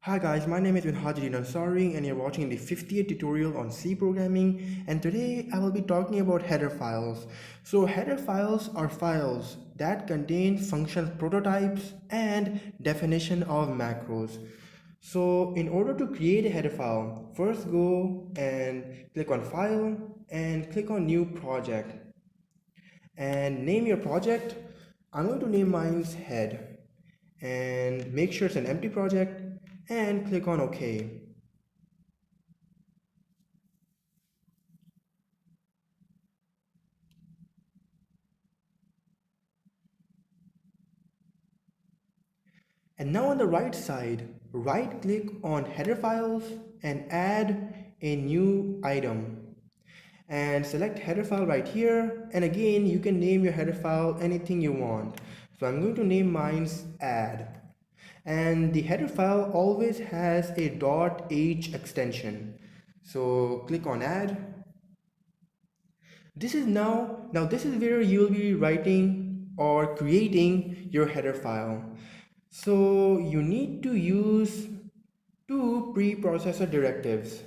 Hi guys, my name is Ansari and you're watching the 50th tutorial on C programming, and today I will be talking about header files. So header files are files that contain function prototypes and definition of macros. So in order to create a header file, first go and click on file and click on new project and name your project. I'm going to name mine's head and make sure it's an empty project and click on OK. And now on the right side, right click on header files and add a new item. And select header file right here, and again you can name your header file anything you want. So I'm going to name mine's add. And the header file always has a .h extension. So click on add. This is now this is where you'll be writing or creating your header file. So you need to use two preprocessor directives.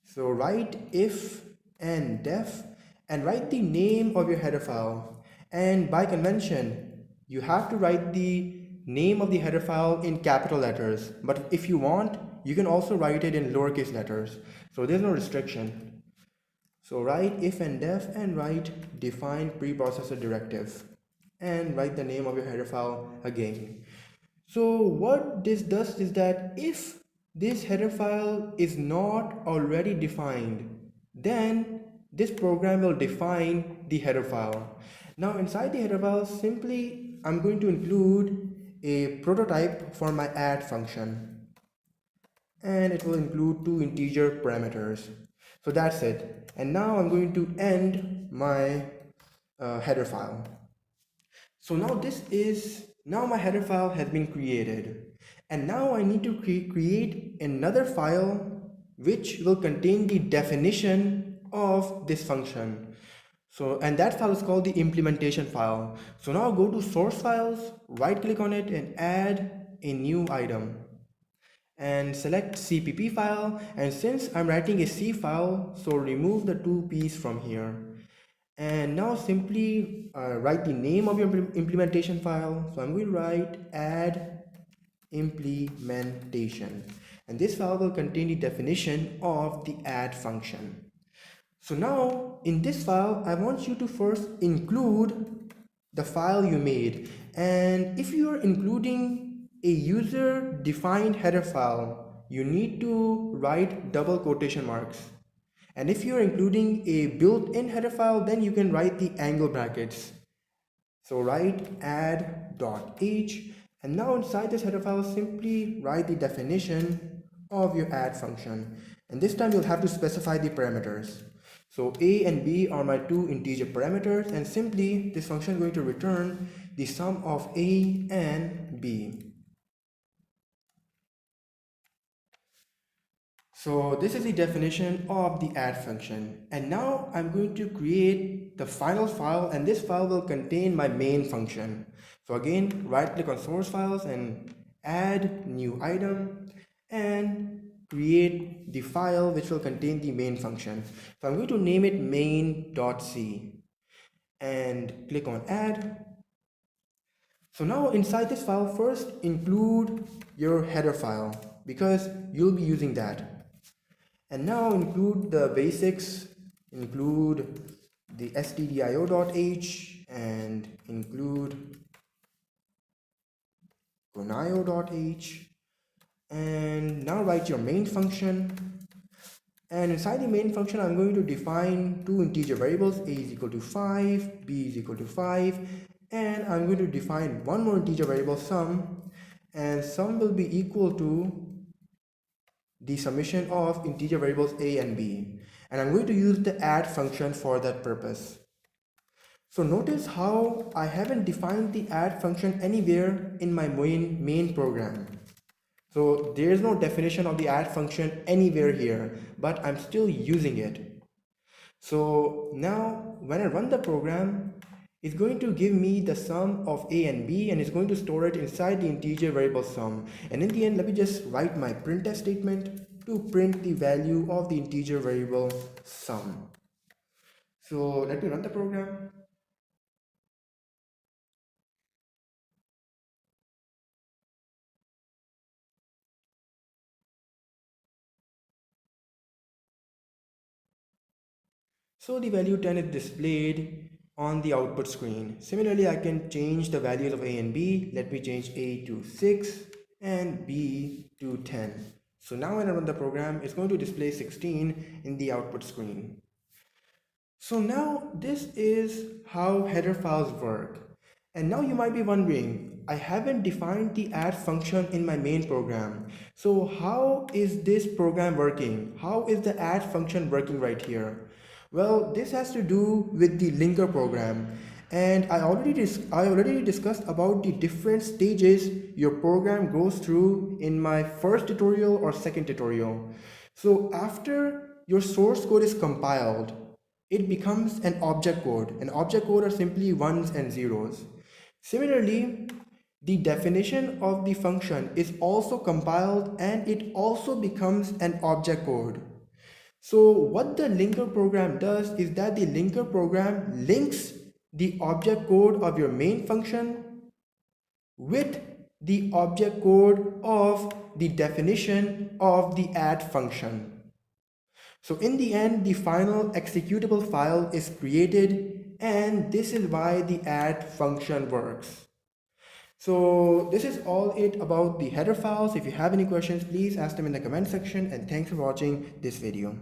So write if and def and write the name of your header file. And by convention, you have to write the name of the header file in capital letters. But if you want, you can also write it in lowercase letters. So there's no restriction. So write if and def and write define preprocessor directive and write the name of your header file again. So what this does is that if this header file is not already defined, then this program will define the header file. Now inside the header file, simply I'm going to include a prototype for my add function, and it will include two integer parameters. So that's it. And now I'm going to end my header file. So now my header file has been created, and now I need to create another file which will contain the definition of this function. So, and that file is called the implementation file. So now go to source files, right click on it and add a new item and select CPP file. And since I'm writing a C file, so remove the two P's from here. And now simply write the name of your implementation file. So I'm going to write add implementation, and this file will contain the definition of the add function. So now in this file, I want you to first include the file you made, and if you are including a user defined header file, you need to write double quotation marks. And if you're including a built-in header file, then you can write the angle brackets. So write add.h, and now inside this header file, simply write the definition of your add function. And this time you'll have to specify the parameters. So a and b are my two integer parameters, and simply this function is going to return the sum of a and b. So this is the definition of the add function, and now I'm going to create the final file, and this file will contain my main function. So again, right click on source files and add new item and create the file which will contain the main function. So I'm going to name it main.c and click on add. So now inside this file, first include your header file because you'll be using that. And now include the basics, include the stdio.h and include gonio.h, and now write your main function. And inside the main function, I'm going to define two integer variables, a is equal to 5, b is equal to 5, and I'm going to define one more integer variable, sum, and sum will be equal to the summation of integer variables a and b, and I'm going to use the add function for that purpose. So notice how I haven't defined the add function anywhere in my main program. So there is no definition of the add function anywhere here, but I'm still using it. So now when I run the program, is going to give me the sum of a and b, and it's going to store it inside the integer variable sum. And in the end, let me just write my printf statement to print the value of the integer variable sum. So let me run the program. So the value 10 is displayed on the output screen. Similarly, I can change the values of a and b. Let me change a to 6 and b to 10. So now when I run the program, it's going to display 16 in the output screen. So now this is how header files work. And now you might be wondering, I haven't defined the add function in my main program. So how is this program working? How is the add function working right here? Well, this has to do with the linker program. And I already discussed about the different stages your program goes through in my first tutorial or second tutorial. So after your source code is compiled, it becomes an object code. An object code are simply ones and zeros. Similarly, the definition of the function is also compiled and it also becomes an object code. So what the linker program does is that the linker program links the object code of your main function with the object code of the definition of the add function. So in the end, the final executable file is created, and this is why the add function works. So this is all it about the header files. If you have any questions, please ask them in the comment section, and thanks for watching this video.